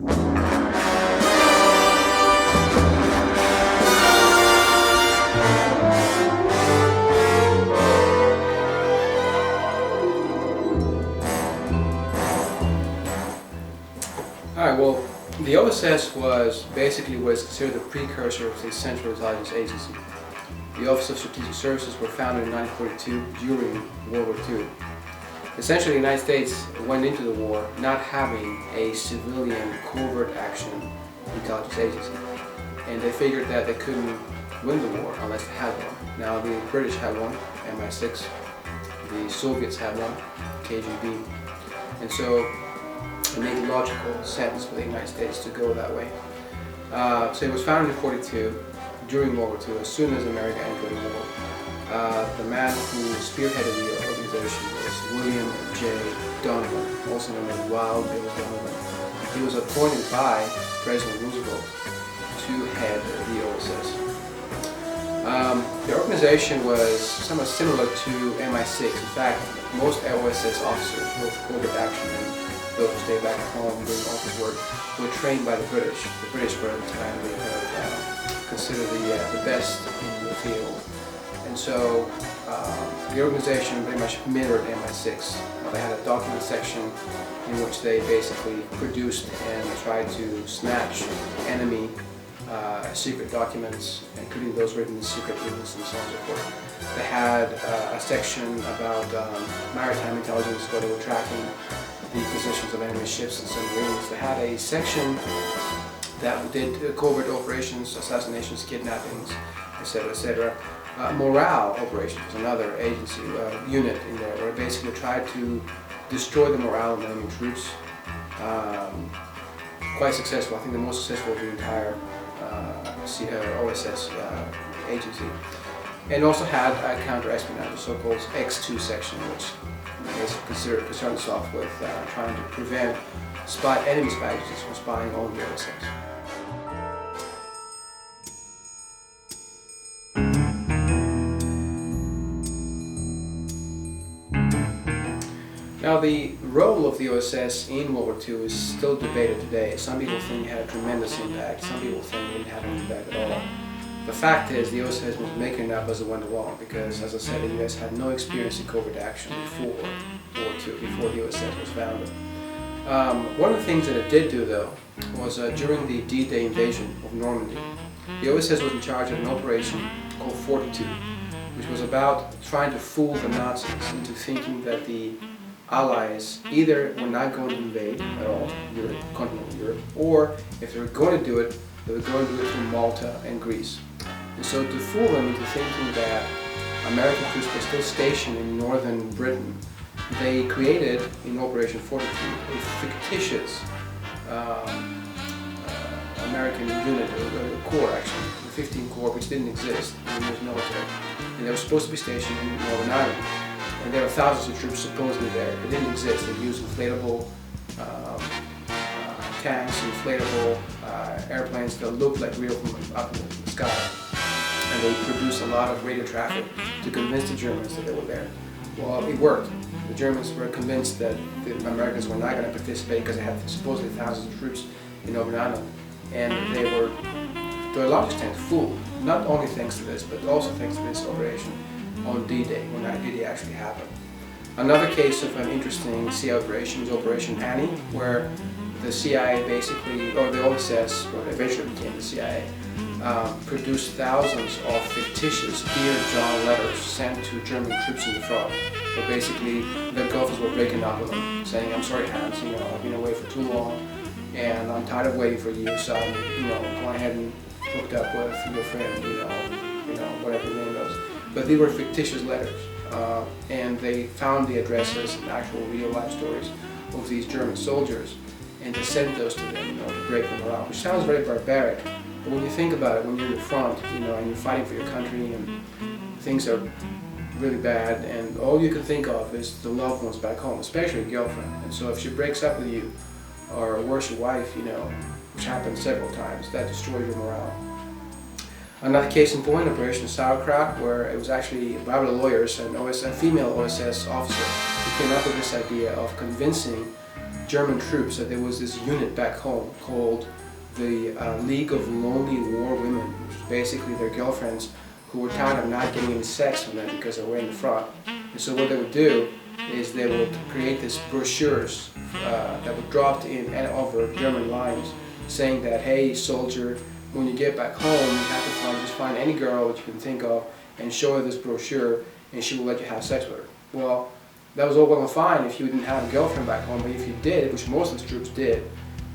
Alright, well, the O.S.S. was considered the precursor of the Central Intelligence Agency. The Office of Strategic Services were founded in 1942 during World War II. Essentially, the United States went into the war not having a civilian covert action intelligence agency, and they figured that they couldn't win the war unless they had one. Now, the British had one, MI6, the Soviets had one, KGB, and so it made logical sense for the United States to go that way. So it was founded in 1942 during World War II, as soon as America entered the war. The man who spearheaded the organization was William J. Donovan, also known as Wild Bill Donovan. He was appointed by President Roosevelt to head the O.S.S. The organization was somewhat similar to MI6. In fact, most O.S.S. officers, both covert action and those who stayed back at home doing office work, were trained by the British. The British were at the time considered the best in the field. And so the organization pretty much mirrored MI6. They had a document section in which they basically produced and tried to snatch enemy secret documents, including those written in secret agreements and so on and so forth. They had a section about maritime intelligence where they were tracking the positions of enemy ships and submarines. They had a section that did covert operations, assassinations, kidnappings, etc., etc. Morale operations, another agency unit in there, where it basically tried to destroy the morale of enemy troops. Quite successful. I think the most successful of the entire O.S.S. agency. And also had a counter-espionage, the so-called X2 section, which is concerned itself with trying to prevent enemy spy agencies from spying on the O.S.S. Now, the role of the O.S.S. in World War II is still debated today. Some people think it had a tremendous impact, some people think it didn't have any impact at all. The fact is, the O.S.S. was making it up as it went along because, as I said, the U.S. had no experience in covert action before World War II, before the O.S.S. was founded. One of the things that it did do, though, was during the D-Day invasion of Normandy, the O.S.S. was in charge of an operation called Fortitude, which was about trying to fool the Nazis into thinking that the Allies either were not going to invade at all Europe, continental Europe, or if they were going to do it, they were going to do it through Malta and Greece. And so to fool them into thinking that American troops were still stationed in northern Britain, they created, in Operation Fortitude, a fictitious American unit, a corps actually, the 15th Corps, which didn't exist in the US military. And they were supposed to be stationed in Northern Ireland. And there were thousands of troops supposedly there. It didn't exist. They used inflatable tanks, inflatable airplanes that looked like real from up in the sky. And they produced a lot of radio traffic to convince the Germans that they were there. Well, it worked. The Germans were convinced that the Americans were not going to participate because they had supposedly thousands of troops in Northern Ireland. And they were, to a large extent, fooled. Not only thanks to this, but also thanks to this operation on D-Day, when that D-Day actually happened. Another case of an interesting CIA operation is Operation Annie, where the CIA basically, or the O.S.S., or eventually became the CIA, produced thousands of fictitious Dear John letters sent to German troops in the front. So basically, their girlfriends were breaking up with them, saying, "I'm sorry, Hans, I've been away for too long, and I'm tired of waiting for you, so I'm, going ahead and hooked up with your friend, whatever the name was." But they were fictitious letters, and they found the addresses and actual real-life stories of these German soldiers, and they sent those to them, to break them around, which sounds very barbaric. But when you think about it, when you're in the front, and you're fighting for your country, and things are really bad, and all you can think of is the loved ones back home, especially your girlfriend. And so if she breaks up with you, or worse, your wife, which happens several times, that destroys your morale. Another case in point, Operation Sauerkraut, where it was actually Barbara lawyers and a female O.S.S. officer who came up with this idea of convincing German troops that there was this unit back home called the League of Lonely War Women, which was basically their girlfriends who were tired of not getting any sex from them because they were in the front. And so what they would do is they would create these brochures that were dropped in and over German lines saying that, hey soldier, when you get back home you have to just find any girl that you can think of and show her this brochure and she will let you have sex with her. Well, that was all well and fine if you didn't have a girlfriend back home, but if you did, which most of the troops did,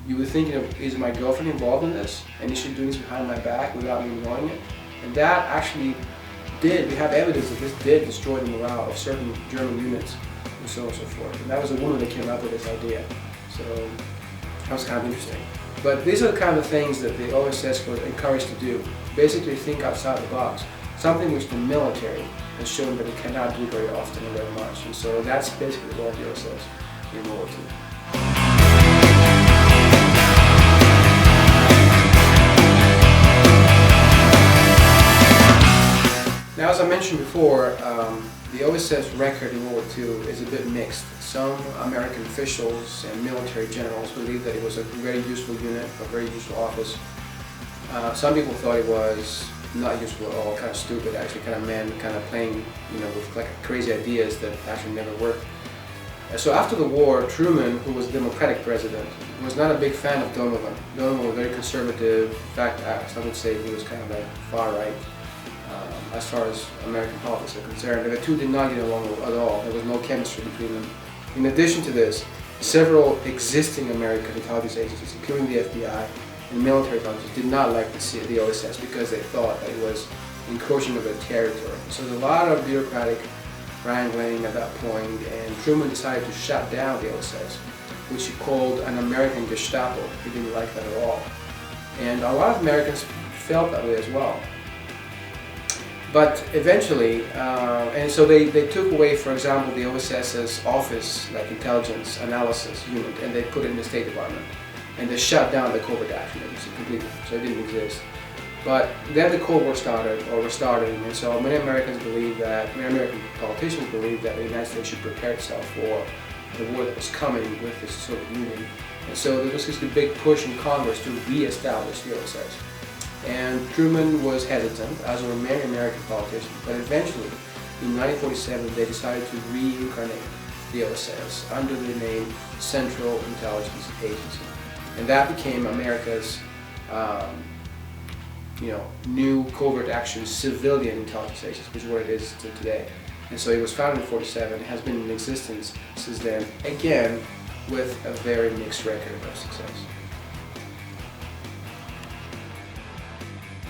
you were thinking of, is my girlfriend involved in this? And is she doing this behind my back without me knowing it? And that actually we have evidence that this did destroy the morale of certain German units and so on and so forth. And that was a woman that came up with this idea. So that was kind of interesting. But these are the kind of things that the O.S.S. were encouraged to do. Basically think outside the box. Something which the military has shown that it cannot do very often or very much. And so that's basically the role of the O.S.S. in World War II. Now, as I mentioned before, the O.S.S. record in World War II is a bit mixed. Some American officials and military generals believed that it was a very useful unit, a very useful office. Some people thought it was not useful at all, kind of stupid, actually, kind of men, kind of playing, with like crazy ideas that actually never worked. So after the war, Truman, who was the Democratic president, was not a big fan of Donovan. Donovan was very conservative. In fact, some would say he was kind of like far right. As far as American politics are concerned. The two did not get along at all. There was no chemistry between them. In addition to this, several existing American intelligence agencies, including the FBI and military intelligence, did not like the O.S.S. because they thought that it was encroaching of their territory. So there's a lot of bureaucratic wrangling at that point, and Truman decided to shut down the O.S.S., which he called an American Gestapo. He didn't like that at all. And a lot of Americans felt that way as well. But eventually, and so they took away, for example, the O.S.S.'s office, like intelligence analysis unit, and they put it in the State Department. And they shut down the covert action agency completely, so it didn't exist. But then the Cold War started, and so many American politicians believed that the United States should prepare itself for the war that was coming with this sort of union. And so there was this big push in Congress to re-establish the O.S.S. And Truman was hesitant, as were many American politicians, but eventually, in 1947, they decided to reincarnate the O.S.S. under the name Central Intelligence Agency. And that became America's new covert action civilian intelligence agency, which is what it is today. And so it was founded in 1947, has been in existence since then, again, with a very mixed record of success.